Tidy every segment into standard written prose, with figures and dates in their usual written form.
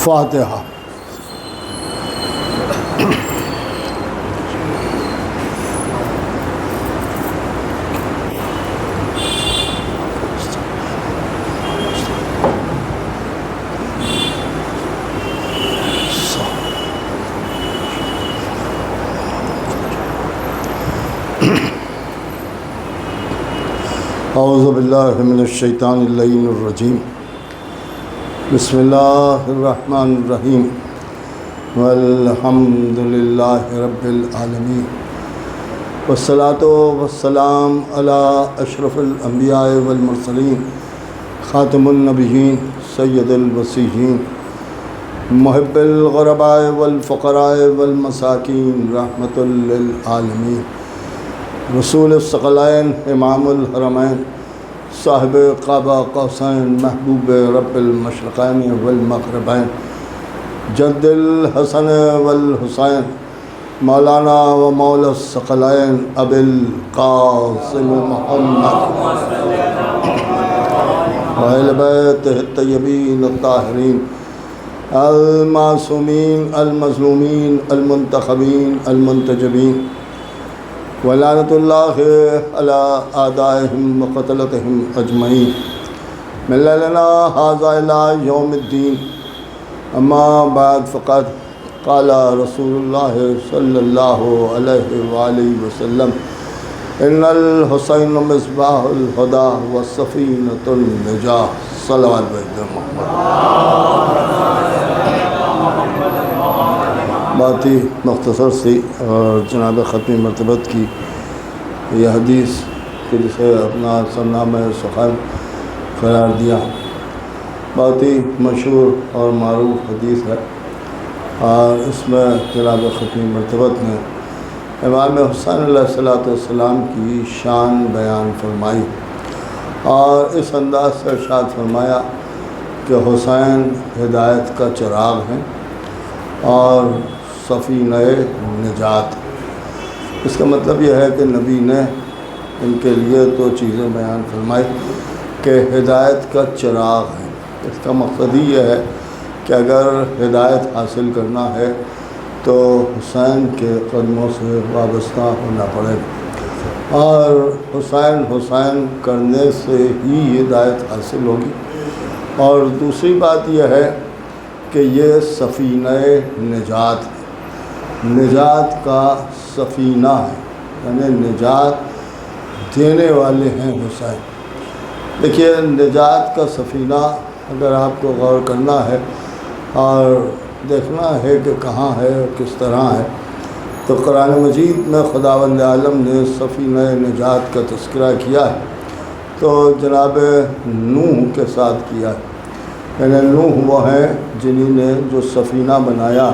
فاتحہ۔ اعوذ باللہ من الشیطان اللعین الرجیم، بسم اللہ الرحمن الرحیم، والحمد للہ رب العالمین، والصلاۃ والسلام علی اشرف الانبیاء والمرسلین، خاتم النبیین، سید الوصیین، محب الغرباء والفقراء والمساکین، رحمۃ للعالمین، رسول الثقلین، امام الحرمین، صاحب قاب قوسین، محبوب رب المشرقین والمغربین، جد الحسن والحسین، مولانا و مولا الثقلین، ابی القاسم محمد وآل بیتہ الطیبین الطاہرین المعصومین المظلومین المنتخبین المنتجبین، ولعنۃ اللہ علی اعدائہم وقتلتہم اجمعین، من لیلنا ھذا الی یوم الدین۔ اما بعد فقد قال رسول اللہ صلی اللہ علیہ وآلہ وسلم، ان الحسین مصباح الہدی وسفینۃ النجاہ، صلوات محمد۔ بات ہی مختصر سی، اور جناب ختم مرتبت کی یہ حدیث کہ جسے اپنا سرنامہ سخن قرار دیا، بہت ہی مشہور اور معروف حدیث ہے، اور اس میں جناب ختم مرتبت نے امام حسین علیہ السلام کی شان بیان فرمائی، اور اس انداز سے ارشاد فرمایا کہ حسین ہدایت کا چراغ ہیں اور سفینہ نجات۔ اس کا مطلب یہ ہے کہ نبی نے ان کے لیے دو چیزیں بیان فرمائی کہ ہدایت کا چراغ ہے۔ اس کا مقصد ہی یہ ہے کہ اگر ہدایت حاصل کرنا ہے تو حسین کے قدموں سے وابستہ ہونا پڑے گا، اور حسین کرنے سے ہی ہدایت حاصل ہوگی۔ اور دوسری بات یہ ہے کہ یہ سفینہ نجات ہے، نجات کا سفینہ ہے، یعنی نجات دینے والے ہیں حسین۔ دیکھیے، نجات کا سفینہ اگر آپ کو غور کرنا ہے اور دیکھنا ہے کہ کہاں ہے اور کس طرح ہے، تو قرآن مجید میں خداوند عالم نے سفینہ نجات کا تذکرہ کیا ہے تو جناب نوح کے ساتھ کیا ہے، یعنی نوح وہ ہیں جنہی نے جو سفینہ بنایا،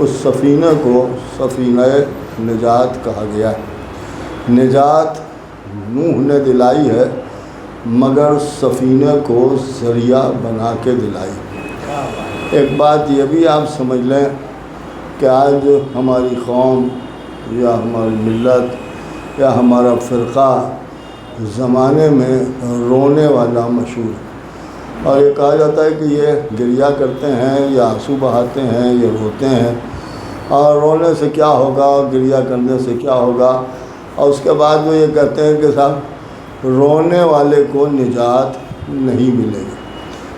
اس سفینہ کو سفینہ نجات کہا گیا ہے۔ نجات نوح نے دلائی ہے، مگر سفینہ کو ذریعہ بنا کے دلائی۔ ایک بات یہ بھی آپ سمجھ لیں کہ آج ہماری قوم یا ہماری ملت یا ہمارا فرقہ زمانے میں رونے والا مشہور ہے، اور یہ کہا جاتا ہے کہ یہ گریہ کرتے ہیں یا آنسو بہاتے ہیں یا روتے ہیں، اور رونے سے کیا ہوگا اور گریہ کرنے سے کیا ہوگا، اور اس کے بعد وہ یہ کہتے ہیں کہ صاحب رونے والے کو نجات نہیں ملے گی۔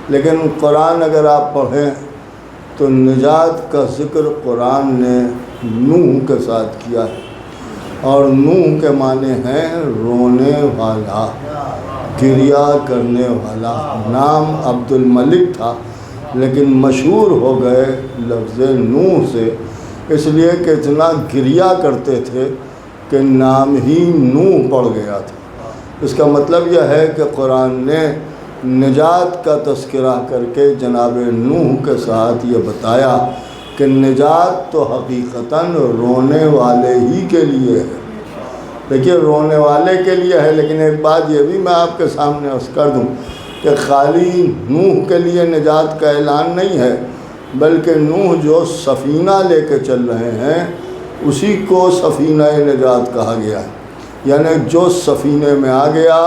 لیکن قرآن اگر آپ پڑھیں تو نجات کا ذکر قرآن نے نوح کے ساتھ کیا ہے، اور نوح کے معنی ہیں رونے والا، گریہ کرنے والا۔ نام عبد الملک تھا لیکن مشہور ہو گئے لفظ نوح سے، اس لیے کہ اتنا گریہ کرتے تھے کہ نام ہی نوح پڑ گیا تھا۔ اس کا مطلب یہ ہے کہ قرآن نے نجات کا تذکرہ کر کے جناب نوح کے ساتھ یہ بتایا کہ نجات تو حقیقتاً رونے والے ہی کے لیے ہے۔ دیکھیے، رونے والے کے لیے ہے، لیکن ایک بات یہ بھی میں آپ کے سامنے عرض کر دوں کہ خالی نوح کے لیے نجات کا اعلان نہیں ہے، بلکہ نوح جو سفینہ لے کے چل رہے ہیں اسی کو سفینہ نجات کہا گیا ہے، یعنی جو سفینے میں آ گیا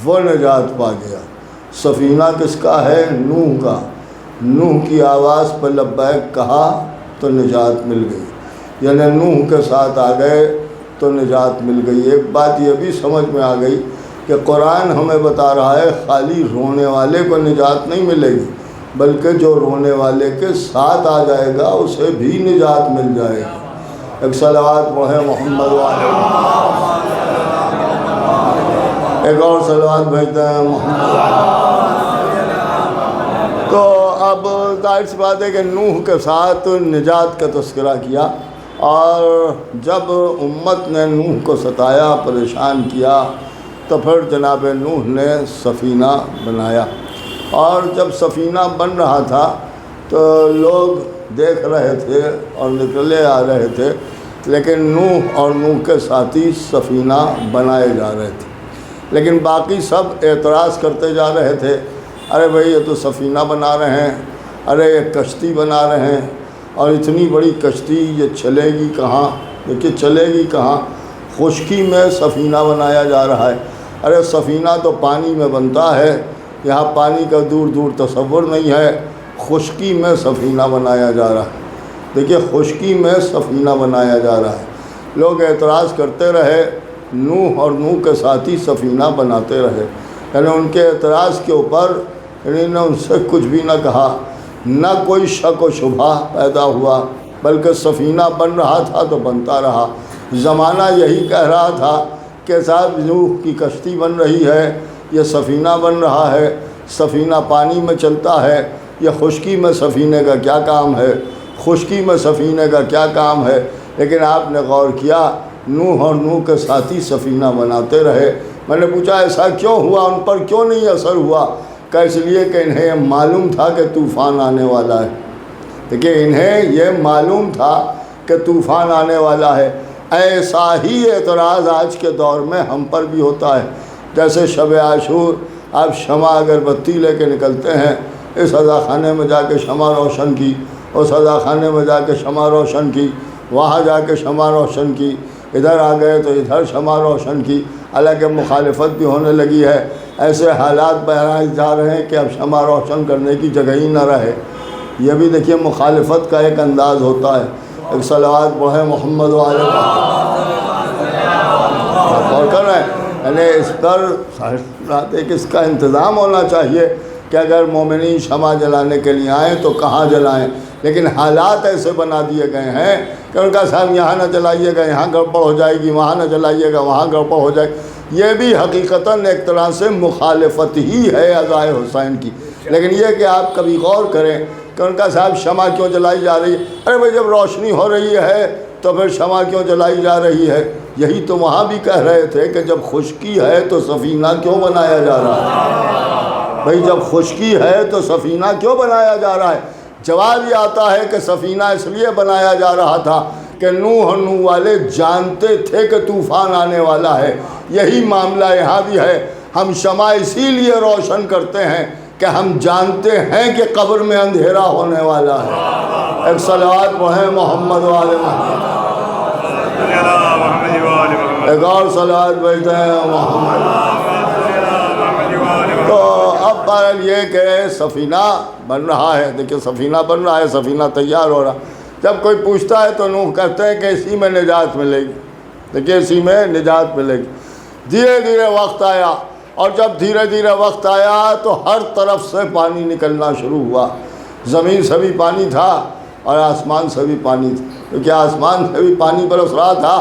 وہ نجات پا گیا۔ سفینہ کس کا ہے؟ نوح کا، نوح کی آواز پر لبیک کہا تو نجات مل گئی، یعنی نوح کے ساتھ آ گئے تو نجات مل گئی۔ ایک بات یہ بھی سمجھ میں آ گئی کہ قرآن ہمیں بتا رہا ہے خالی رونے والے کو نجات نہیں ملے گی، بلکہ جو رونے والے کے ساتھ آ جائے گا اسے بھی نجات مل جائے گی۔ ایک صلوات پڑھیں محمد والے، ایک اور صلوات بھیجتے ہیں محمد۔ تو اب ظاہر سی بات ہے کہ نوح کے ساتھ نجات کا تذکرہ کیا، اور جب امت نے نوح کو ستایا، پریشان کیا، تو پھر جناب نوح نے سفینہ بنایا۔ اور جب سفینہ بن رہا تھا تو لوگ دیکھ رہے تھے اور نکلے آ رہے تھے، لیکن نوح اور نوح کے ساتھی سفینہ بنائے جا رہے تھے، لیکن باقی سب اعتراض کرتے جا رہے تھے، ارے بھائی یہ تو سفینہ بنا رہے ہیں، ارے یہ کشتی بنا رہے ہیں، اور اتنی بڑی کشتی یہ چلے گی کہاں؟ دیکھیے چلے گی کہاں؟ خشکی میں سفینہ بنایا جا رہا ہے۔ ارے سفینہ تو پانی میں بنتا ہے، یہاں پانی کا دور دور تصور نہیں ہے، خشکی میں سفینہ بنایا جا رہا ہے۔ دیکھیے خشکی میں سفینہ بنایا جا رہا ہے۔ لوگ اعتراض کرتے رہے، نوح اور نوح کے ساتھی سفینہ بناتے رہے، یعنی ان کے اعتراض کے اوپر انہوں نے ان سے کچھ بھی نہ کہا، نہ کوئی شک و شبہ پیدا ہوا، بلکہ سفینہ بن رہا تھا تو بنتا رہا۔ زمانہ یہی کہہ رہا تھا کہ صاحب نوح کی کشتی بن رہی ہے، یہ سفینہ بن رہا ہے، سفینہ پانی میں چلتا ہے، یہ خشکی میں سفینے کا کیا کام ہے، خشکی میں سفینے کا کیا کام ہے۔ لیکن آپ نے غور کیا، نوح اور نوح کے ساتھی سفینہ بناتے رہے۔ میں نے پوچھا ایسا کیوں ہوا، ان پر کیوں نہیں اثر ہوا؟ کہ اس لیے کہ انہیں یہ معلوم تھا کہ طوفان آنے والا ہے۔ دیکھیے انہیں یہ معلوم تھا کہ طوفان آنے والا ہے۔ ایسا ہی اعتراض آج کے دور میں ہم پر بھی ہوتا ہے۔ جیسے شب عاشور آپ شمع اگر بتی لے کے نکلتے ہیں، اس عزا خانے میں جا کے شمع روشن کی، اس عزا خانے میں جا کے شمع روشن کی، وہاں جا کے شمع روشن کی، ادھر آ گئے تو ادھر شمع روشن کی، حالانکہ مخالفت بھی ہونے لگی ہے۔ ایسے حالات بہرحال جا رہے ہیں کہ اب شمع روشن کرنے کی جگہ ہی نہ رہے۔ یہ بھی دیکھیے مخالفت کا ایک انداز ہوتا ہے۔ ایک صلوات پڑھیں محمد والے اور کر رہے ہیں، یعنی اس پر ایک اس کا انتظام ہونا چاہیے کہ اگر مومنین شمع جلانے کے لیے آئیں تو کہاں جلائیں، لیکن حالات ایسے بنا دیے گئے ہیں کہ ان کا صاحب یہاں نہ جلائیے گا یہاں گڑبڑ ہو جائے گی، وہاں نہ جلائیے گا وہاں گڑبڑ ہو جائے گی۔ یہ بھی حقیقتاً ایک طرح سے مخالفت ہی ہے عزائے حسین کی۔ لیکن یہ کہ آپ کبھی غور کریں کہ ان کا صاحب شمع کیوں جلائی جا رہی ہے؟ ارے بھائی جب روشنی ہو رہی ہے تو پھر شمع کیوں جلائی جا رہی ہے؟ یہی تو وہاں بھی کہہ رہے تھے کہ جب خشکی ہے تو سفینہ کیوں بنایا جا رہا ہے؟ بھائی جب خشکی ہے تو سفینہ کیوں بنایا جا رہا ہے؟ جواب یہ آتا ہے کہ سفینہ اس لیے بنایا جا رہا تھا کہ نوح اور نوح والے جانتے تھے کہ طوفان آنے والا ہے۔ یہی معاملہ یہاں بھی ہے۔ ہم شمع اسی لیے روشن کرتے ہیں کہ ہم جانتے ہیں کہ قبر میں اندھیرا ہونے والا ہے۔ ایک صلوات پڑھیں محمد والے محمد، ایک اور صلوات بھیجتے ہیں محمد۔ تو اب بہرحال یہ کہ سفینہ بن رہا ہے، دیکھیں سفینہ بن رہا ہے، سفینہ تیار ہو رہا۔ جب کوئی پوچھتا ہے تو نوح کہتے ہیں کہ اسی میں نجات ملے گی، دیکھیے اسی میں نجات ملے گی۔ دھیرے دھیرے وقت آیا، اور جب دھیرے دھیرے وقت آیا تو ہر طرف سے پانی نکلنا شروع ہوا۔ زمین سے بھی پانی تھا اور آسمان سے بھی پانی تھا، کیونکہ آسمان سے بھی پانی برس رہا تھا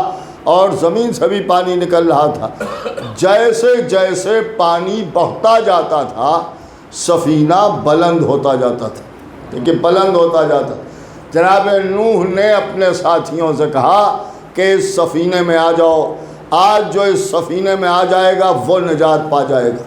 اور زمین سے بھی پانی نکل رہا تھا۔ جیسے جیسے پانی بڑھتا جاتا تھا سفینہ بلند ہوتا جاتا تھا، دیکھیے بلند ہوتا جاتا۔ جناب نوح نے اپنے ساتھیوں سے کہا کہ اس سفینے میں آ جاؤ، آج جو اس سفینے میں آ جائے گا وہ نجات پا جائے گا،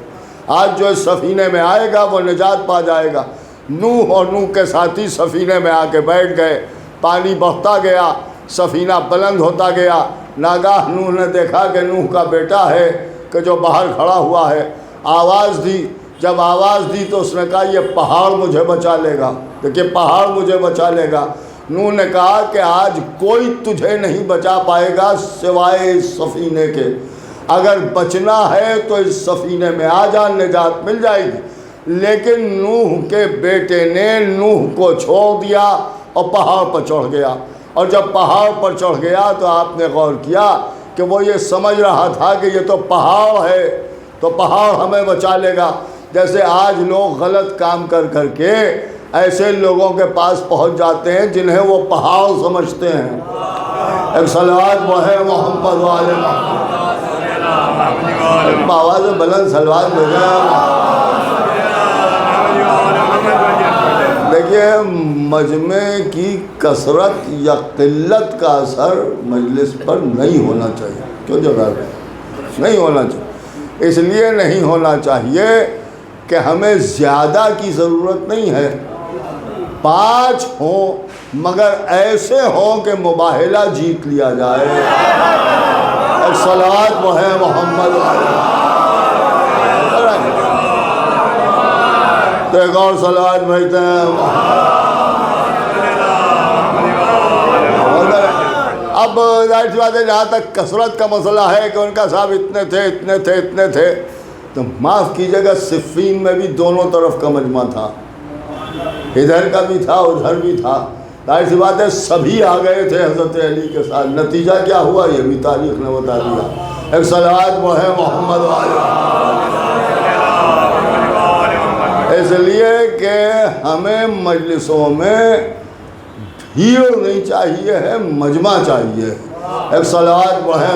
آج جو اس سفینے میں آئے گا وہ نجات پا جائے گا۔ نوح اور نوح کے ساتھی سفینے میں آ کے بیٹھ گئے، پانی بڑھتا گیا، سفینہ بلند ہوتا گیا۔ ناگاہ نوح نے دیکھا کہ نوح کا بیٹا ہے کہ جو باہر کھڑا ہوا ہے، آواز دی۔ جب آواز دی تو اس نے کہا یہ پہاڑ مجھے بچا لے گا، دیکھیے پہاڑ مجھے بچا لے گا۔ نوح نے کہا کہ آج کوئی تجھے نہیں بچا پائے گا سوائے اس سفینے کے، اگر بچنا ہے تو اس سفینے میں آ جا، نجات مل جائے گی۔ لیکن نوح کے بیٹے نے نوح کو چھوڑ دیا اور پہاڑ پر چڑھ گیا، اور جب پہاڑ پر چڑھ گیا تو آپ نے غور کیا کہ وہ یہ سمجھ رہا تھا کہ یہ تو پہاڑ ہے، تو پہاڑ ہمیں بچا لے گا۔ جیسے آج لوگ غلط کام کر کر کے ایسے لوگوں کے پاس پہنچ جاتے ہیں جنہیں وہ پہاڑ سمجھتے ہیں۔ ایک صلوات وہ ہے محمد والے آواز بلند صلوات بھیجیں۔ دیکھیے، مجمع کی کثرت یا قلت کا اثر مجلس پر نہیں ہونا چاہیے۔ کیوں جگہ نہیں ہونا چاہیے؟ اس لیے نہیں ہونا چاہیے کہ ہمیں زیادہ کی ضرورت نہیں ہے، 5 ہوں مگر ایسے ہوں کہ مباہلہ جیت لیا جائے۔ ایک صلوات وہ ہے محمد تو ایک اور صلوات بھیجتے ہیں۔ اب ظاہر سی بات ہے، جہاں تک کثرت کا مسئلہ ہے کہ ان کا صاحب اتنے تھے اتنے تھے اتنے تھے، تو معاف کیجیے گا، صفین میں بھی دونوں طرف کا مجمع تھا، ادھر کا بھی تھا ادھر بھی تھا۔ ظاہر سی بات ہے سبھی آ گئے تھے حضرت علی کے ساتھ، نتیجہ کیا ہوا یہ بھی تاریخ نے بتا دیا۔ ایک صلوات وہ ہے محمد اس لیے کہ ہمیں مجلسوں میں بھیڑ نہیں چاہیے ہے، مجمع چاہیے۔ ایک صلوات وہ ہے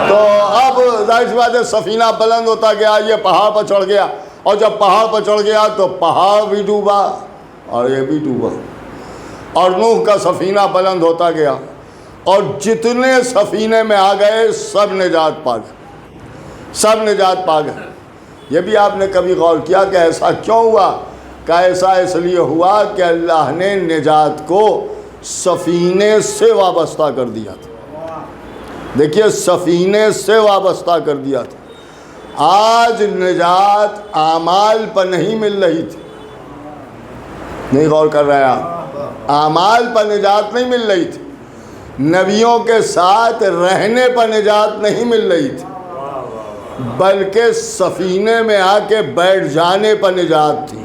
تو اب ظاہر سی بات ہے سفینہ بلند ہوتا گیا، یہ پہاڑ پر چڑھ گیا، اور جب پہاڑ پر چڑھ گیا تو پہاڑ بھی ڈوبا اور یہ بھی ڈوبا، اور نوح کا سفینہ بلند ہوتا گیا، اور جتنے سفینے میں آ گئے سب نجات پا گئے، سب نجات پا گئے۔ یہ بھی آپ نے کبھی غور کیا کہ ایسا کیوں ہوا؟ کہ ایسا اس لیے ہوا کہ اللہ نے نجات کو سفینے سے وابستہ کر دیا تھا۔ دیکھیے، سفینے سے وابستہ کر دیا تھا۔ آج نجات اعمال پر نہیں مل رہی تھی، نہیں غور کر رہے آپ، اعمال پر نجات نہیں مل رہی تھی، نبیوں کے ساتھ رہنے پر نجات نہیں مل رہی تھی، بلکہ سفینے میں آ کے بیٹھ جانے پر نجات تھی،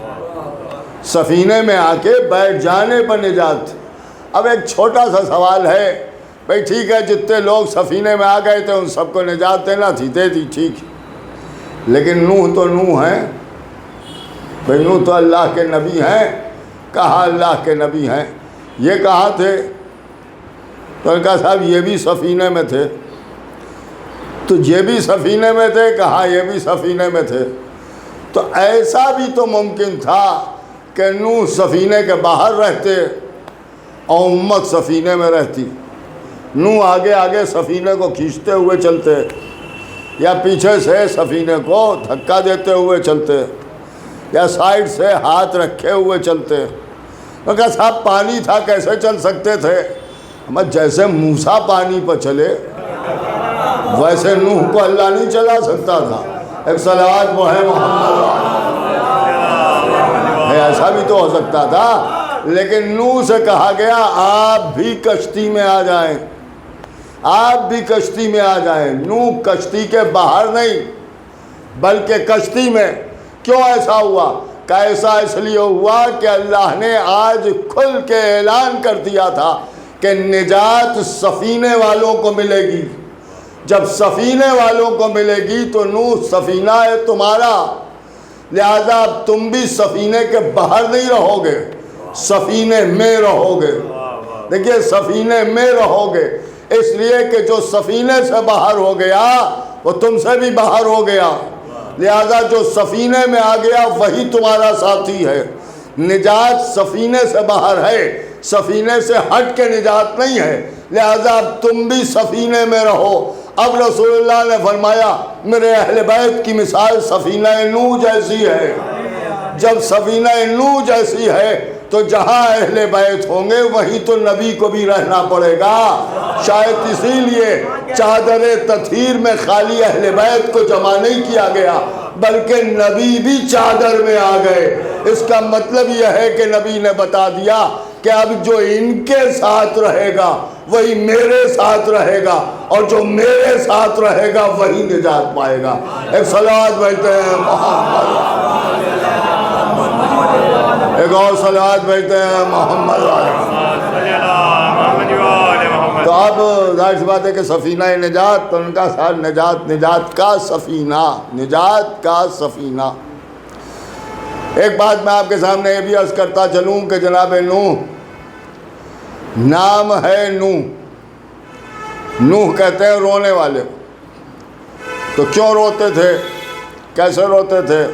سفینے میں آ کے بیٹھ جانے پر نجات تھی۔ اب ایک چھوٹا سا سوال ہے، بھئی ٹھیک ہے جتنے لوگ سفینے میں آ گئے تھے ان سب کو نجات دینا تھی، دے دی، ٹھیک ہے، لیکن نوح تو نوح ہیں، بھئی نوح تو اللہ کے نبی ہیں، کہا اللہ کے نبی ہیں، یہ کہاں تھے؟ تو ان کا صاحب یہ بھی سفینے میں تھے، تو یہ بھی سفینے میں تھے، کہا یہ بھی سفینے میں تھے۔ تو ایسا بھی تو ممکن تھا کہ نوح سفینے کے باہر رہتے اور امت سفینے میں رہتی، نوح آگے آگے سفینے کو کھینچتے ہوئے چلتے، یا پیچھے سے سفینے کو دھکا دیتے ہوئے چلتے، یا سائیڈ سے ہاتھ رکھے ہوئے چلتے۔ ان کا صاحب پانی تھا کیسے چل سکتے تھے؟ جیسے موسیٰ پانی پر چلے ویسے نوح کو اللہ نہیں چلا سکتا تھا۔ ایک صلوات وہ ہے محمد، ایسا بھی تو ہو سکتا تھا، لیکن نوح سے کہا گیا آپ بھی کشتی میں آ جائیں، آپ بھی کشتی میں آ جائیں۔ نوح کشتی کے باہر نہیں بلکہ کشتی میں۔ کیوں ایسا ہوا؟ کہ ایسا اس لیے ہوا کہ اللہ نے آج کھل کے اعلان کر دیا تھا کہ نجات سفینے والوں کو ملے گی۔ جب سفینے والوں کو ملے گی تو نوح سفینہ ہے تمہارا، لہذا اب تم بھی سفینے کے باہر نہیں رہو گے، سفینے میں رہو گے۔ دیکھیے، سفینے میں رہو گے، اس لیے کہ جو سفینے سے باہر ہو گیا وہ تم سے بھی باہر ہو گیا، لہذا جو سفینے میں آ گیا وہی تمہارا ساتھی ہے۔ نجات سفینے سے باہر ہے، سفینے سے ہٹ کے نجات نہیں ہے، لہذا اب تم بھی سفینے میں رہو۔ اب رسول اللہ نے فرمایا میرے اہل بیت کی مثال سفینہ نوح جیسی ہے۔ جب سفینہ نوح جیسی ہے تو جہاں اہل بیت ہوں گے وہیں تو نبی کو بھی رہنا پڑے گا۔ شاید اسی لیے چادر تطہیر میں خالی اہل بیت کو جمع نہیں کیا گیا بلکہ نبی بھی چادر میں آ گئے۔ اس کا مطلب یہ ہے کہ نبی نے بتا دیا کہ اب جو ان کے ساتھ رہے گا وہی میرے ساتھ رہے گا، اور جو میرے ساتھ رہے گا وہی نجات پائے گا۔ ایک صلوات بھیجتے ہیں محمد، ایک اور صلوات بھیجتے ہیں محمد علیہ۔ تو اب ظاہر سی بات ہے کہ سفینہ نجات، تو ان کا ساتھ نجات کا سفینہ، نجات کا سفینہ۔ ایک بات میں آپ کے سامنے یہ بھی عرض کرتا چلوں کہ جناب نوح، نام ہے نوح کہتے ہیں رونے والے۔ تو کیوں روتے تھے، کیسے روتے تھے،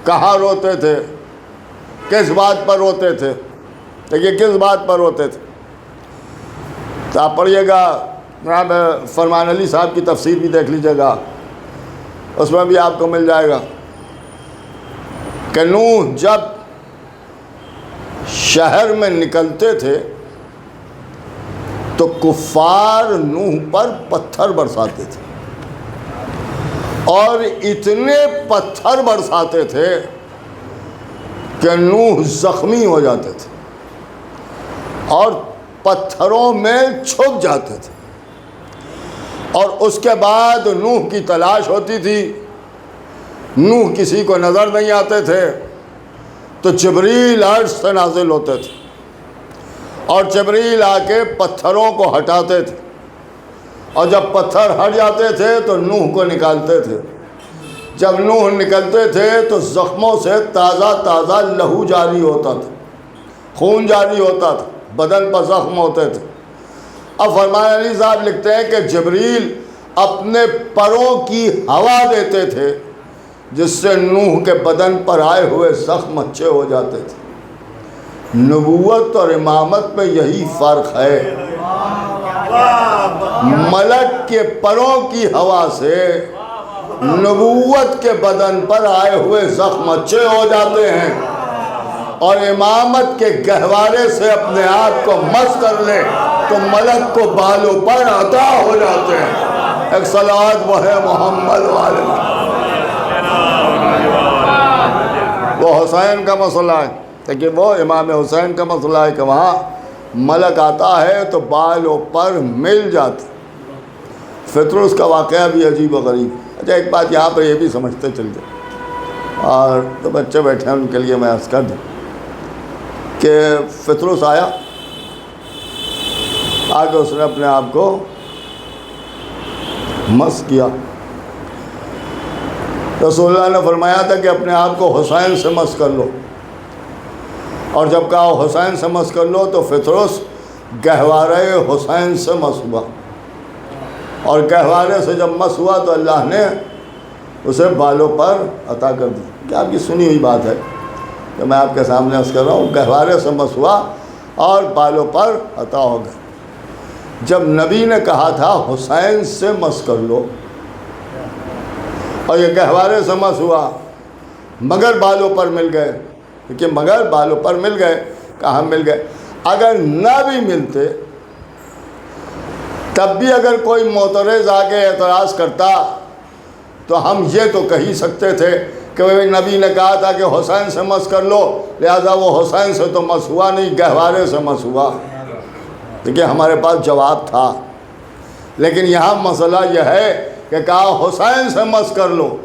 کہاں روتے تھے، کس بات پر روتے تھے؟ دیکھیے کس بات پر روتے تھے، تو آپ پڑھیے گا، جناب فرمان علی صاحب کی تفسیر بھی دیکھ لیجیے گا، اس میں بھی آپ کو مل جائے گا کہ نوح جب شہر میں نکلتے تھے تو کفار نوح پر پتھر برساتے تھے، اور اتنے پتھر برساتے تھے کہ نوح زخمی ہو جاتے تھے اور پتھروں میں چھپ جاتے تھے، اور اس کے بعد نوح کی تلاش ہوتی تھی، نوح کسی کو نظر نہیں آتے تھے، تو جبریل عرش سے نازل ہوتے تھے اور جبریل آ کے پتھروں کو ہٹاتے تھے، اور جب پتھر ہٹ جاتے تھے تو نوح کو نکالتے تھے۔ جب نوح نکلتے تھے تو زخموں سے تازہ لہو جاری ہوتا تھا، خون جاری ہوتا تھا، بدن پر زخم ہوتے تھے۔ اب فرمان علی صاحب لکھتے ہیں کہ جبریل اپنے پروں کی ہوا دیتے تھے جس سے نوح کے بدن پر آئے ہوئے زخم اچھے ہو جاتے تھے۔ نبوت اور امامت میں یہی فرق ہے، ملک کے پروں کی ہوا سے نبوت کے بدن پر آئے ہوئے زخم اچھے ہو جاتے ہیں، اور امامت کے گہوارے سے اپنے آپ کو مس کر لے تو ملک کو بالوں پر عطا ہو جاتے ہیں۔ ایک صلوات وہ ہے محمد والے۔ وہ حسین کا مسئلہ ہے، لیکن وہ امام حسین کا مسئلہ ہے کہ وہاں ملک آتا ہے تو بالوں پر مل جاتے۔ فطرس کا واقعہ بھی عجیب و غریب۔ اچھا ایک بات یہاں پر یہ بھی سمجھتے چل جائے، اور تو بچے بیٹھے ہیں ان کے لیے میں عرض کر دوں کہ فطرس آیا، آگے اس نے اپنے آپ کو مس کیا۔ رسول اللہ نے فرمایا تھا کہ اپنے آپ کو حسین سے مس کر لو، اور جب کہا حسین سے مس کر لو تو فطرس گہوارے حسین سے مس ہوا، اور گہوارے سے جب مس ہوا تو اللہ نے اسے بالوں پر عطا کر دی۔ کیا آپ کی سنی ہوئی بات ہے کہ میں آپ کے سامنے عرض کر رہا ہوں، گہوارے سے مس ہوا اور بالوں پر عطا ہو گئے۔ جب نبی نے کہا تھا حسین سے مس کر لو، اور یہ گہوارے سے مس ہوا مگر بالوں پر مل گئے، کہ مگر بالوں پر مل گئے، کہاں مل گئے؟ اگر نہ بھی ملتے تب بھی اگر کوئی معترض آگے اعتراض کرتا تو ہم یہ تو کہی سکتے تھے کہ نبی نے کہا تھا کہ حسین سے مس کر لو، لہذا وہ حسین سے تو مس ہوا نہیں، گہوارے سے مس ہوا۔ دیکھیے ہمارے پاس جواب تھا، لیکن یہاں مسئلہ یہ ہے کہ کہا حسین سے مس کر لو،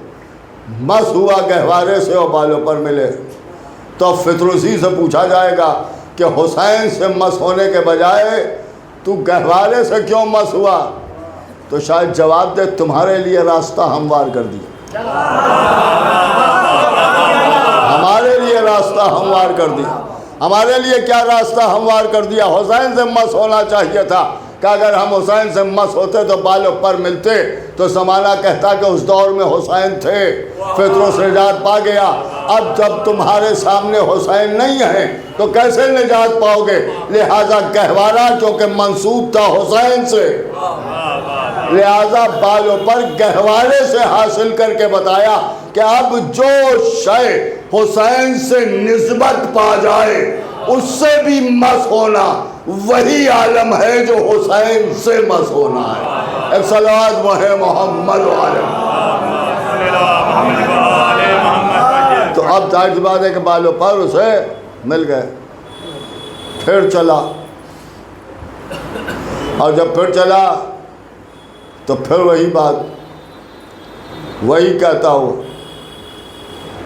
مس ہوا گہوارے سے اور بالوں پر ملے، تو فطرسی سے پوچھا جائے گا کہ حسین سے مس ہونے کے بجائے تو گہوارے سے کیوں مس ہوا؟ تو شاید جواب دے تمہارے لیے راستہ ہموار کر دیا، ہمارے لیے راستہ ہموار کر دیا۔ ہمارے لیے کیا راستہ ہموار کر دیا؟ حسین سے مس ہونا چاہیے تھا کہ اگر ہم حسین سے مس ہوتے تو بالوں پر ملتے تو زمانہ کہتا کہ اس دور میں حسین تھے، فطرس نجات پا گیا۔ اب جب تمہارے سامنے حسین نہیں ہے تو کیسے نجات پاؤ گے؟ لہذا گہوارہ کیونکہ منسوب تھا حسین سے، لہذا بالوں پر گہوارے سے حاصل کر کے بتایا کہ اب جو شے حسین سے نسبت پا جائے اس سے بھی مس ہونا وہی عالم ہے جو حسین سے مس ہونا ہے۔ ایک صلوات وہ ہے محمد عالم۔ تو اب ظاہر سی بات ہے کہ بالوں پر اسے مل گئے، پھر چلا، اور جب پھر چلا تو پھر وہی بات، وہی کہتا ہوا،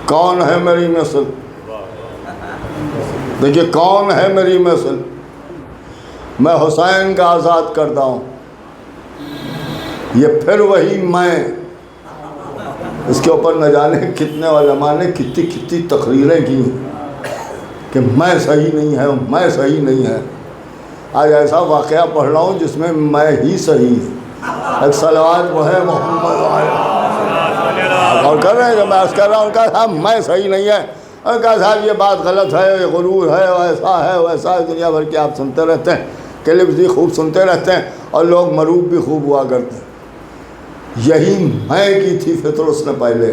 کون ہے میری مثل؟ دیکھیے کون ہے میری مثل؟ میں حسین کا آزاد کرتا ہوں۔ یہ پھر وہی میں، اس کے اوپر نہ جانے کتنے علماء نے کتنی تقریریں کی کہ میں صحیح نہیں ہے، میں صحیح نہیں ہے۔ آج ایسا واقعہ پڑھ رہا ہوں جس میں میں ہی صحیح ہے۔ ایک صلوات وہ ہے محمد اور کر رہے ہیں، جب میں عرض کر رہا ہوں کہا صاحب میں صحیح نہیں ہے، اور کہا صاحب یہ بات غلط ہے، یہ غرور ہے، ایسا ہے ویسا ہے، دنیا بھر کے آپ سنتے رہتے ہیں، کلپس بھی خوب سنتے رہتے ہیں، اور لوگ مروب بھی خوب ہوا کرتے ہیں۔ یہی میں کی تھی فطرس نے پہلے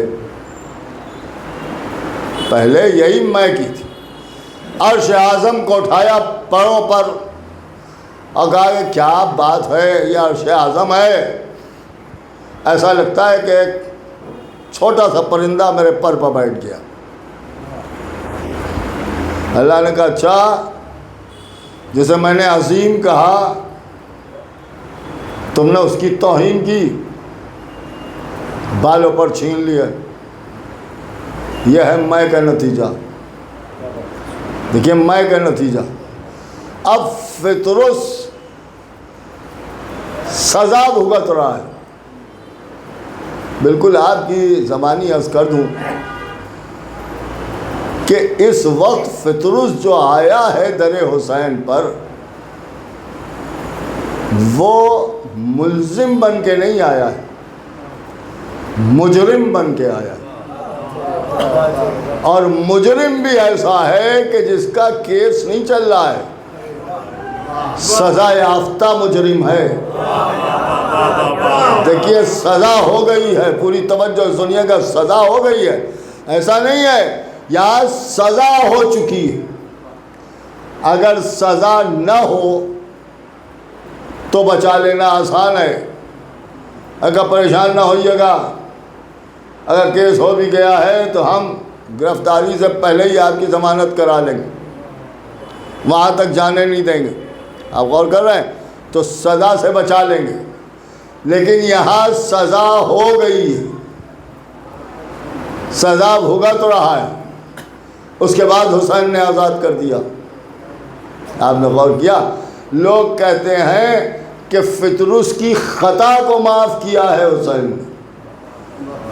یہی میں کی تھی۔ عرش اعظم کو اٹھایا پروں پر اور کہا کہ کیا بات ہے، یہ عرش اعظم ہے، ایسا لگتا ہے کہ ایک چھوٹا سا پرندہ میرے پر بیٹھ گیا۔ اللہ نے کہا اچھا، جسے میں نے عظیم کہا تم نے اس کی توہین کی، بالوں پر چھین لیا۔ یہ ہے میں کا نتیجہ، دیکھیے میں کا نتیجہ۔ اب فطرس سزا بھگت رہا ہے۔ بالکل آپ کی زبانی عرض کر دوں کہ اس وقت فطرس جو آیا ہے در حسین پر، وہ ملزم بن کے نہیں آیا ہے، مجرم بن کے آیا ہے۔ اور مجرم بھی ایسا ہے کہ جس کا کیس نہیں چل رہا ہے، سزا یافتہ مجرم ہے۔ دیکھیے سزا ہو گئی ہے، پوری توجہ سنیے گا، سزا ہو گئی ہے، ایسا نہیں ہے، یہاں سزا ہو چکی ہے۔ اگر سزا نہ ہو تو بچا لینا آسان ہے، اگر پریشان نہ ہوئیے گا۔ اگر کیس ہو بھی گیا ہے تو ہم گرفتاری سے پہلے ہی آپ کی ضمانت کرا لیں گے، وہاں تک جانے نہیں دیں گے۔ آپ غور کر رہے ہیں؟ تو سزا سے بچا لیں گے، لیکن یہاں سزا ہو گئی ہے، سزا بھگت رہا ہے۔ اس کے بعد حسین نے آزاد کر دیا۔ آپ نے غور کیا؟ لوگ کہتے ہیں کہ فطرس کی خطا کو معاف کیا ہے حسین نے۔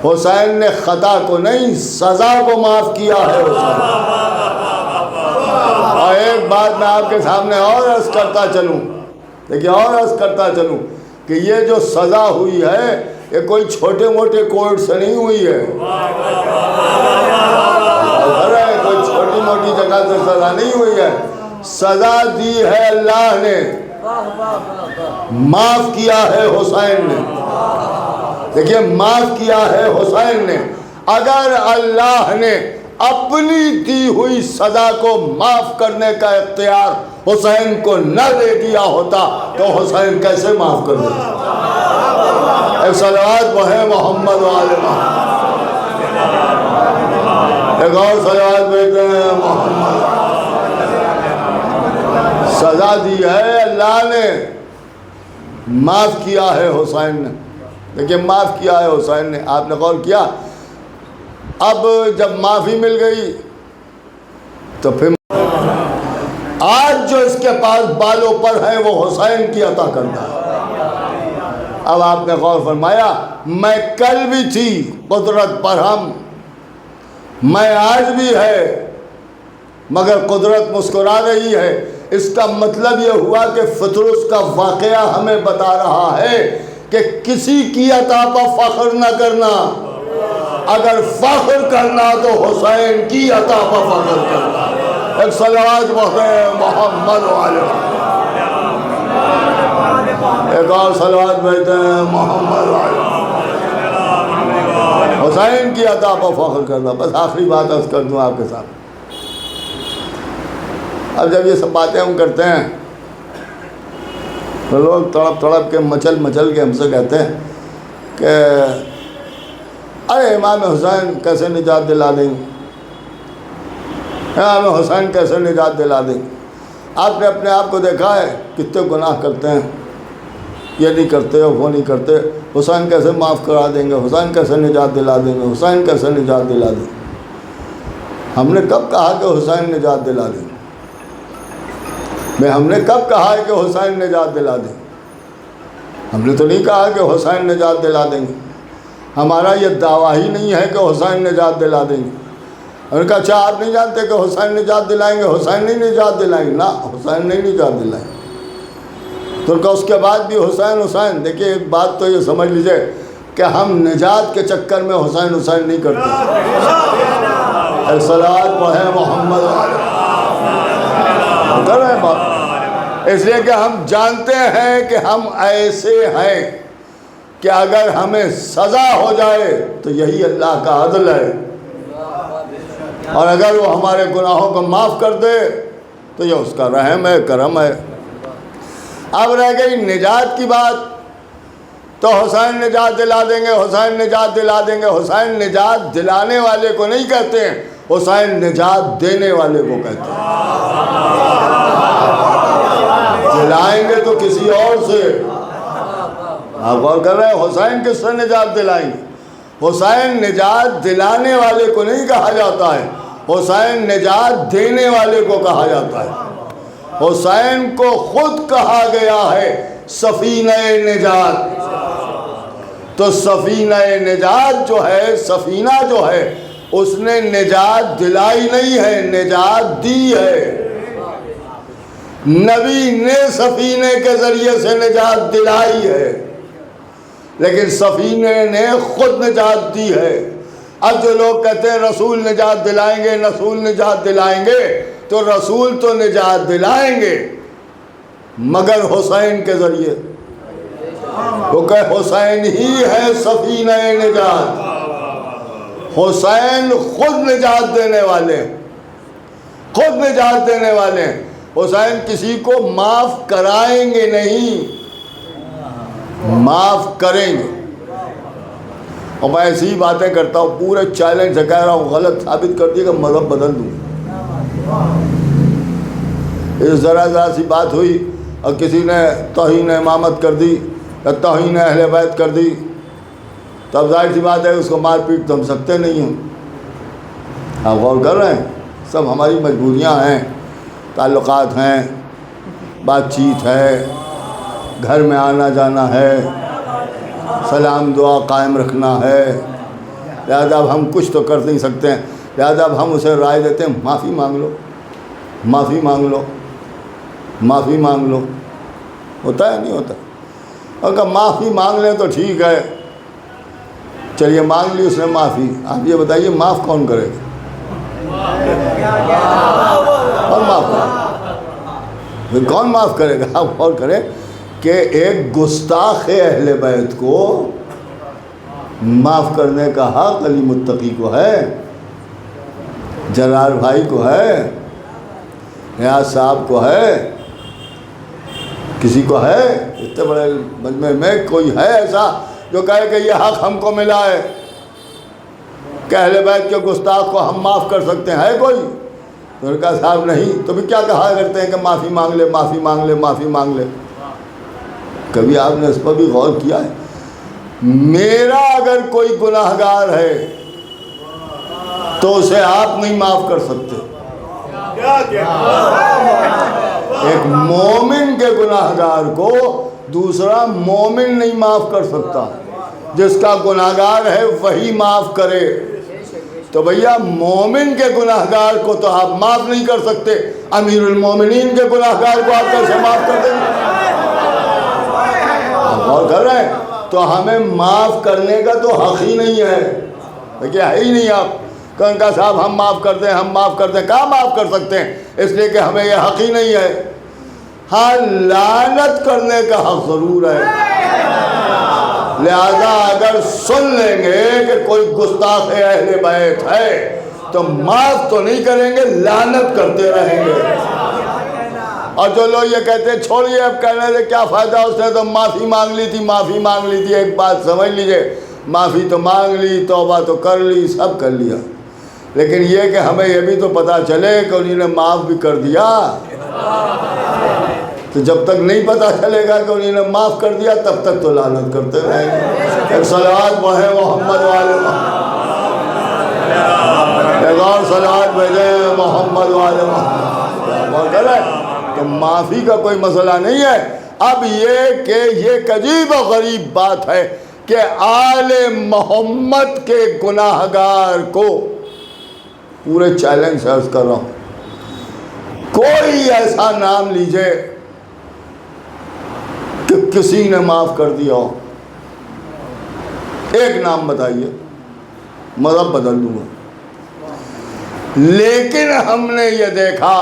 حسین نے خطا کو نہیں، سزا کو معاف کیا ہے حسین۔ اور ایک بات میں آپ کے سامنے اور عرض کرتا چلوں، دیکھیے اور عرض کرتا چلوں کہ یہ جو سزا ہوئی ہے یہ کوئی چھوٹے موٹے کورٹ سے نہیں ہوئی ہے، کوئی چھوٹی موٹی جگہ سے سزا نہیں ہوئی ہے، سزا دی ہے اللہ نے، معاف کیا ہے حسین نے۔ دیکھیے معاف کیا ہے حسین نے۔ اگر اللہ نے اپنی دی ہوئی سزا کو معاف کرنے کا اختیار حسین کو نہ دے دیا ہوتا تو حسین کیسے معاف کر دیتا؟ ایک صلوات وہ ہے محمد وآل محمد، ایک اور صلوات بھیجتے ہیں محمد۔ سزا دی ہے اللہ نے، معاف کیا ہے حسین نے۔ دیکھیے معاف کیا ہے حسین نے۔ آپ نے غور کیا؟ اب جب معافی مل گئی تو پھر آج جو اس کے پاس بالوں پر ہے وہ حسین کی عطا کرتا ہے۔ اب آپ نے غور فرمایا، میں کل بھی تھی قدرت پر ہم، میں آج بھی ہے، مگر قدرت مسکرا رہی ہے۔ اس کا مطلب یہ ہوا کہ فطرس کا واقعہ ہمیں بتا رہا ہے کہ کسی کی عطا پر فخر نہ کرنا، اگر فخر کرنا تو حسین کی عطا پر فخر کرنا۔ ایک صلوات محمد والے، ایک اور صلوات بھیجتے ہیں محمد والے، حسین کی عطا پر فخر کرنا۔ بس آخری بات عرض کر دوں آپ کے ساتھ۔ اب جب یہ سب باتیں ہم کرتے ہیں تو لوگ تڑپ تڑپ کے مچل کے ہم سے کہتے ہیں کہ ارے امام حسین کیسے نجات دلا دیں گے، امام حسین کیسے نجات دلا دیں گے۔ آپ نے اپنے آپ کو دیکھا ہے کتنے گناہ کرتے ہیں، یہ نہیں کرتے وہ نہیں کرتے، حسین کیسے معاف کرا دیں گے، حسین کیسے نجات دلا دیں گے، حسین کیسے نجات دلا دیں گے۔ ہم نے کب کہا کہ حسین نجات دلا دیں گے؟ ہم نے کب کہا ہے کہ حسین نجات دلا دیں گے؟ ہم نے تو نہیں کہا کہ حسین نجات دلا دیں گے، ہمارا یہ دعویٰ ہی نہیں ہے کہ حسین نجات دلا دیں گے۔ انہوں نے کہا اچھا آپ نہیں جانتے کہ حسین نجات دلائیں گے، حسین نہیں نجات دلائیں گے؟ نہ، حسین نہیں نجات دلائیں گے۔ تو ان کا اس کے بعد بھی حسین حسین۔ دیکھیے ایک بات تو یہ سمجھ لیجئے کہ ہم نجات کے چکر میں حسین حسین نہیں کرتے۔ الصلاۃ پڑھیں محمد کر رہے ہیں بات، اس لیے کہ ہم جانتے ہیں کہ ہم ایسے ہیں کہ اگر ہمیں سزا ہو جائے تو یہی اللہ کا عدل ہے، اور اگر وہ ہمارے گناہوں کو معاف کر دے تو یہ اس کا رحم ہے، کرم ہے۔ اب رہ گئی نجات کی بات، تو حسین نجات دلا دیں گے، حسین نجات دلا دیں گے۔ حسین نجات دلانے والے کو نہیں کہتے ہیں، حسین نجات دینے والے کو کہتے ہیں۔ دلائیں گے تو کسی اور سے، آپ غور کر رہے ہیں، حسین کس سے نجات دلائیں گے؟ حسین نجات دلانے والے کو نہیں کہا جاتا ہے، حسین نجات دینے والے کو کہا جاتا ہے۔ حسین کو خود کہا گیا ہے سفینہ نجات، تو سفینہ نجات جو ہے، سفینہ جو ہے، اس نے نجات دلائی نہیں ہے، نجات دی ہے۔ نبی نے سفینے کے ذریعے سے نجات دلائی ہے، لیکن سفینے نے خود نجات دی ہے۔ اب جو لوگ کہتے ہیں رسول نجات دلائیں گے، رسول نجات دلائیں گے، تو رسول تو نجات دلائیں گے مگر حسین کے ذریعے، کیونکہ حسین ہی ہے سفینہ نجات۔ حسین خود نجات دینے والے، خود نجات دینے والے۔ حسین کسی کو معاف کرائیں گے نہیں، معاف کریں گے۔ اور میں ایسی ہی باتیں کرتا ہوں، پورے چیلنج سے کہہ رہا ہوں، غلط ثابت کر دی کہ مذہب بدل دوں۔ اس ذرا سی بات ہوئی اور کسی نے توہین امامت کر دی یا توہین اہل بیت کر دی، تب ظاہر سی بات ہے اس کو مار پیٹ تو ہم سکتے نہیں ہیں۔ آپ غور کر رہے ہیں، سب ہماری مجبوریاں ہیں، تعلقات ہیں، بات چیت ہے، گھر میں آنا جانا ہے، سلام دعا قائم رکھنا ہے، لہذا اب ہم کچھ تو کر نہیں سکتے ہیں، لہذا اب ہم اسے رائے دیتے ہیں معافی مانگ لو، معافی مانگ لو، معافی مانگ لو۔ ہوتا ہے نہیں ہوتا؟ اگر معافی مانگ لیں تو ٹھیک ہے، چلیے مانگ لی اس نے معافی، آپ یہ بتائیے معاف کون کرے گا؟ کون معاف کرے گا؟ کون معاف کرے گا؟ آپ غور کریں کہ ایک گستاخ اہل بیت کو معاف کرنے کا حق علی متقی کو ہے، جلال بھائی کو ہے، نیاز صاحب کو ہے، کسی کو ہے؟ اتنے بڑے مجمع میں کوئی ہے ایسا جو کہے کہ یہ حق ہم کو ملا ہے کہ اہل بیت کے گستاخ کو ہم معاف کر سکتے ہیں؟ ہے کوئی؟ تو انہوں نے کہا صاحب نہیں، تو بھی کیا کہا کرتے ہیں کہ معافی مانگ لے، معافی مانگ لے، معافی مانگ لے۔ کبھی آپ نے اس پر بھی غور کیا ہے؟ میرا اگر کوئی گناہگار ہے تو اسے آپ نہیں معاف کر سکتے۔ ایک مومن کے گناہگار کو دوسرا مومن نہیں معاف کر سکتا، جس کا گناہگار ہے وہی معاف کرے۔ تو بھیا مومن کے گناہگار کو تو آپ معاف نہیں کر سکتے، امیر المومنین کے گناہگار کو آپ کیسے معاف کر دیں گے؟ آپ غور کر رہے ہیں؟ تو ہمیں معاف کرنے کا تو حق ہی نہیں ہے، دیکھیے ہے ہی نہیں۔ آپ کہنے کا صاحب ہم معاف کر دیں، ہم معاف کر دیں، کہاں معاف کر سکتے ہیں؟ اس لیے کہ ہمیں یہ حق ہی نہیں ہے۔ ہاں لعنت کرنے کا حق ضرور ہے، لہذا اگر سن لیں گے کہ کوئی گستاخ اہل بیت ہے تو معاف تو نہیں کریں گے، لعنت کرتے رہیں گے۔ اور جو لوگ یہ کہتے ہیں چھوڑیے اب کہنے سے کیا فائدہ، اس نے تو معافی مانگ لی تھی، معافی مانگ لی تھی۔ ایک بات سمجھ لیجئے، معافی تو مانگ لی، توبہ تو کر لی، سب کر لیا، لیکن یہ کہ ہمیں یہ بھی تو پتہ چلے کہ انہوں نے معاف بھی کر دیا تو جب تک نہیں پتہ چلے گا کہ انہیں معاف کر دیا تب تک تو لعنت کرتے رہیں گے۔ ایک صلوات پڑھیں محمد والے محمد، ایک اور صلوات بھیجیں محمد والے محمد۔ کہ معافی کا کوئی مسئلہ نہیں ہے، اب یہ کہ یہ ایک عجیب و غریب بات ہے کہ آل محمد کے گناہگار کو پورے چیلنج سے عرض کر رہا ہوں، کوئی ایسا نام لیجئے کہ کسی نے معاف کر دیا ہو، ایک نام بتائیے، مذہب بدل دوں گا۔ لیکن ہم نے یہ دیکھا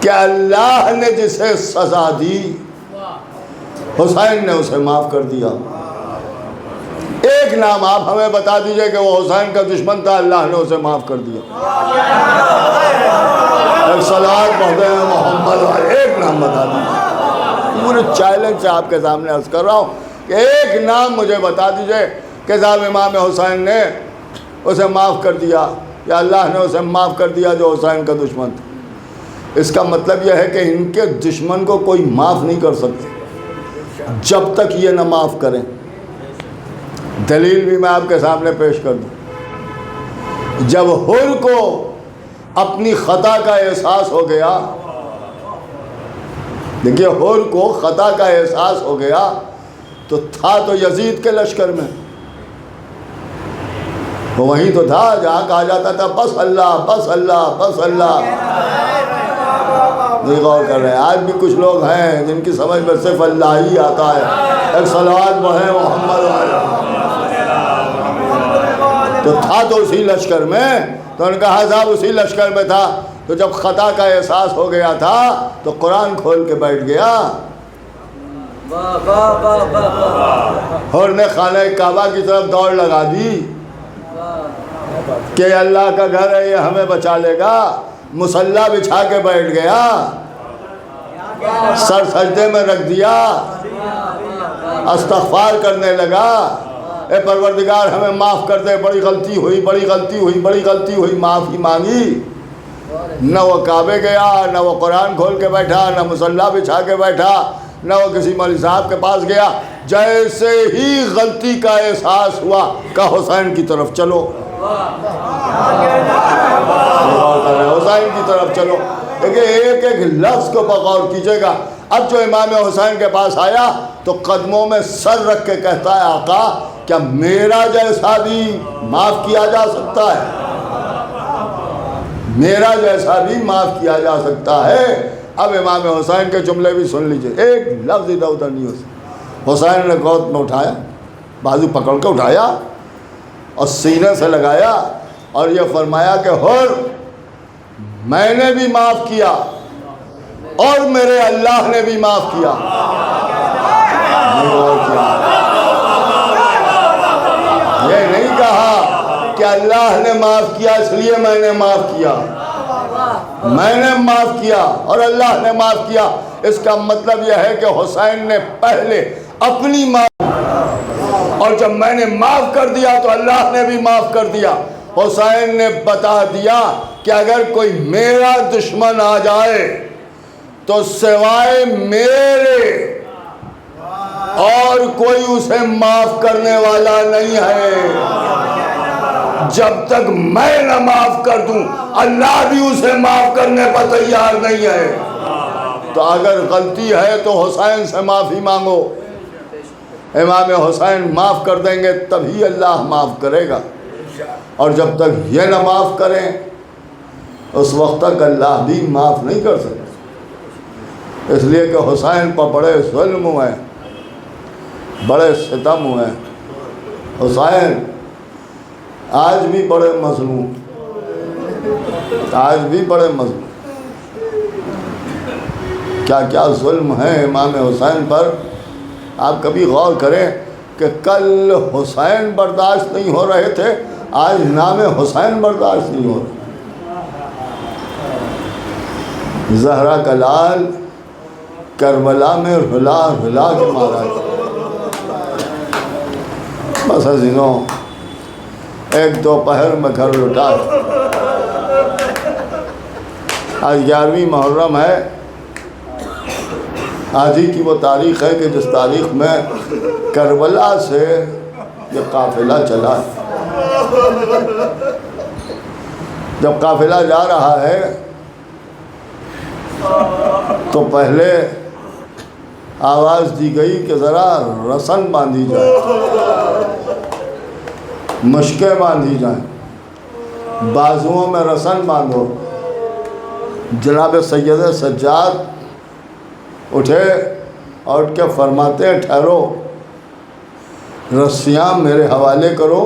کہ اللہ نے جسے سزا دی حسین نے اسے معاف کر دیا۔ ایک نام آپ ہمیں بتا دیجئے کہ وہ حسین کا دشمن تھا، اللہ نے اسے معاف کر دیا۔ ایک صلوات پڑھتے ہیں محمد والے، ایک نام بتا دیجئے، پورے چیلنج سے آپ کے سامنے عرض کر رہا ہوں کہ ایک نام مجھے بتا دیجئے کہ صاحب امام حسین نے اسے معاف کر دیا یا اللہ نے اسے معاف کر دیا جو حسین کا دشمن تھا۔ اس کا مطلب یہ ہے کہ ان کے دشمن کو کوئی معاف نہیں کر سکتے جب تک یہ نہ معاف کریں۔ دلیل بھی میں آپ کے سامنے پیش کر دوں۔ جب حر کو اپنی خطا کا احساس ہو گیا، دیکھیے حر کو خطا کا احساس ہو گیا تو تھا تو یزید کے لشکر میں، وہ وہیں تو تھا جہاں کہا جاتا تھا بس اللہ بس اللہ بس اللہ۔ نہیں غور کر رہے ہیں، آج بھی کچھ لوگ ہیں جن کی سمجھ میں صرف اللہ ہی آتا ہے۔ ایک صلوات پڑھیں محمد والے۔ تو تھا تو اسی لشکر میں، تو ان کہا صاحب اسی لشکر میں تھا، تو جب خطا کا احساس ہو گیا تھا تو قرآن کھول کے بیٹھ گیا۔ اور نے خانہ کعبہ کی طرف دوڑ لگا دی کہ اللہ کا گھر ہے یہ ہمیں بچا لے گا، مصلی بچھا کے بیٹھ گیا، سر سجدے میں رکھ دیا، استغفار کرنے لگا، اے پروردگار ہمیں معاف کر دے، بڑی غلطی ہوئی بڑی غلطی ہوئی بڑی غلطی ہوئی، معافی مانگی۔ نہ وہ کعبے گیا، نہ وہ قرآن کھول کے بیٹھا، نہ مصلی بچھا کے بیٹھا، نہ وہ کسی مولوی صاحب کے پاس گیا۔ جیسے ہی غلطی کا احساس ہوا کہ حسین کی طرف چلو، حسین کی طرف چلو۔ دیکھیں ایک ایک لفظ کو بغور کیجئے گا۔ اب جو امام حسین کے پاس آیا تو قدموں میں سر رکھ کے کہتا ہے آقا کیا میرا جیسا بھی معاف کیا جا سکتا ہے؟ میرا جیسا بھی معاف کیا جا سکتا ہے۔ اب امام حسین کے جملے بھی سن لیجئے، ایک لفظ ادھر ادھر نہیں ہو سکتا۔ حسین نے گود میں اٹھایا، بازو پکڑ کے اٹھایا اور سینے سے لگایا اور یہ فرمایا کہ حر میں نے بھی معاف کیا اور میرے اللہ نے بھی معاف کیا۔ یہ نہیں کہا کہ اللہ نے معاف کیا اس لیے میں نے معاف کیا، میں نے معاف کیا اور اللہ نے معاف کیا۔ اس کا مطلب یہ ہے کہ حسین نے پہلے اپنی معاف، اور جب میں نے معاف کر دیا تو اللہ نے بھی معاف کر دیا۔ حسین نے بتا دیا کہ اگر کوئی میرا دشمن آ جائے تو سوائے میرے اور کوئی اسے معاف کرنے والا نہیں ہے۔ جب تک میں نہ معاف کر دوں اللہ بھی اسے معاف کرنے پر تیار نہیں ہے۔ تو اگر غلطی ہے تو حسین سے معافی مانگو، امام حسین معاف کر دیں گے تبھی اللہ معاف کرے گا، اور جب تک یہ نہ معاف کریں اس وقت تک اللہ بھی معاف نہیں کر سکتے۔ اس لیے کہ حسین پر بڑے ظلم ہوئے، بڑے ستم ہوئے۔ حسین آج بھی بڑے مظلوم، آج بھی بڑے مظلوم، کیا کیا ظلم ہے امام حسین پر۔ آپ کبھی غور کریں کہ کل حسین برداشت نہیں ہو رہے تھے، آج نام حسین برداشت نہیں ہو رہا۔ زہرا کا لال کربلا میں رلا رلا کے مارا گیا۔ بس حسینوں ایک دوپہر میں گھر لوٹا، آج 11ویں محرم ہے. آج ہی کی وہ تاریخ ہے کہ جس تاریخ میں کربلا سے یہ قافلہ چلا. جب قافلہ جا رہا ہے تو پہلے آواز دی گئی کہ ذرا رسن باندھی جائے، مشکیں باندھی جائیں، بازوؤں میں رسن باندھو. جناب سید سجاد اٹھے اور اٹھ کے فرماتے ہیں ٹھہرو، رسیاں میرے حوالے کرو،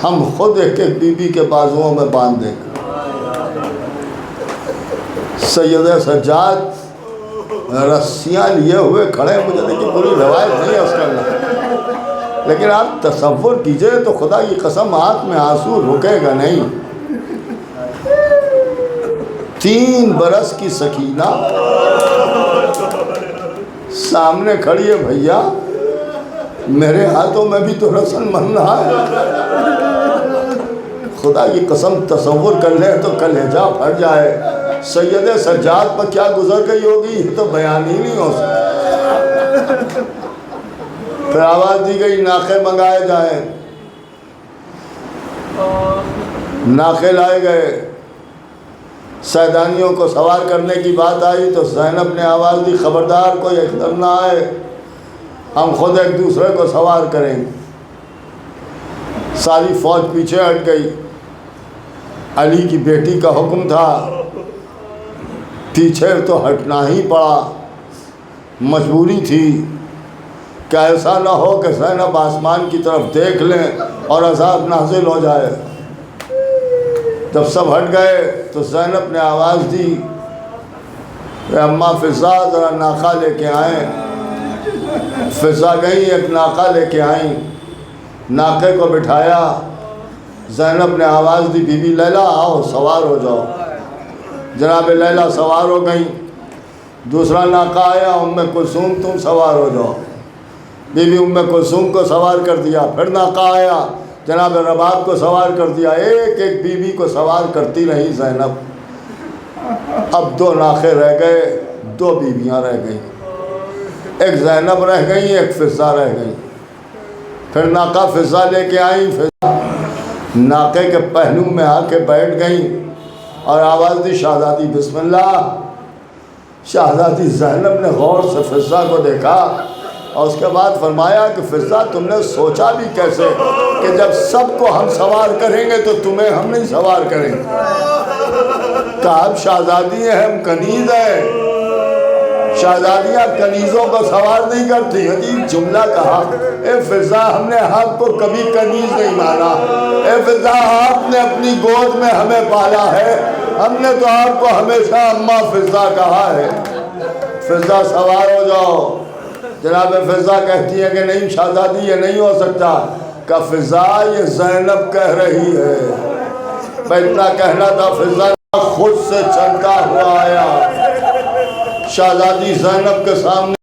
ہم خود ایک ایک بی بی کے بازوؤں میں باندھ دیں گے. سید سجاد رسیاں لیے ہوئے کھڑے. مجھے دیکھیے پوری روایت نہیں ہے اس کا، لیکن آپ تصور کیجئے تو خدا کی قسم آنکھ میں آنسو رکے گا نہیں. 3 برس کی سکینہ سامنے کھڑی ہے. بھیا میرے ہاتھوں میں بھی تو رسن بن رہا ہے. خدا کی قسم تصور کر لیں تو کلیجہ پھٹ جائے. سید سجاد پر کیا گزر گئی ہوگی یہ تو بیان ہی نہیں ہو سکتا. پھر آواز دی گئی ناخے منگائے جائیں. ناخے لائے گئے. سیدانیوں کو سوار کرنے کی بات آئی تو زینب نے آواز دی خبردار کوئی ادھر نہ آئے، ہم خود ایک دوسرے کو سوار کریں گے. ساری فوج پیچھے ہٹ گئی. علی کی بیٹی کا حکم تھا، پیچھے تو ہٹنا ہی پڑا، مجبوری تھی کہ ایسا نہ ہو کہ زینب آسمان کی طرف دیکھ لیں اور عذاب نازل ہو جائے. جب سب ہٹ گئے تو زینب نے آواز دی کہ اماں فضا ذرا ناقہ لے کے آئیں. فضا گئی، ایک ناقہ لے کے آئیں، ناقے کو بٹھایا. زینب نے آواز دی بی بی لیلا آؤ سوار ہو جاؤ. جناب لیلا سوار ہو گئیں. دوسرا ناقہ آیا، ام کلثوم تم سوار ہو جاؤ. بی بی ام کلثوم کو سوار کر دیا. پھر ناقہ آیا، جناب رباب کو سوار کر دیا. ایک ایک بی بی کو سوار کرتی رہی زینب. اب 2 ناقے رہ گئے، 2 بیویاں رہ گئیں. ایک زینب رہ گئی، ایک فضا رہ گئی. پھر ناقہ فضا لے کے آئیں. فضا ناقے کے پہلو میں آ کے بیٹھ گئیں اور آواز دی شہزادی بسم اللہ. شہزادی زینب نے غور سے فضا کو دیکھا اور اس کے بعد فرمایا کہ فضا تم نے سوچا بھی کیسے کہ جب سب کو ہم سوار کریں گے تو تمہیں ہم نہیں سوار کریں گے. کہا اب شہزادی ہیں، ہم کنیز ہیں. شہزادیاں کنیزوں کو سوار نہیں کرتی. عجیب جملہ کہا. اے فضا ہم نے آپ کو کبھی کنیز نہیں مانا. اے فضا آپ نے اپنی گود میں ہمیں پالا ہے، ہم نے تو آپ کو ہمیشہ اماں فضا کہا ہے. فضا سوار ہو جاؤ. جناب فضا کہتی ہے کہ نہیں شہزادی یہ نہیں ہو سکتا. کہ فضا یہ زینب کہہ رہی ہے. میں اتنا کہنا تھا فضا خود سے چلتا ہوا آیا. شہزادی زینب کے سامنے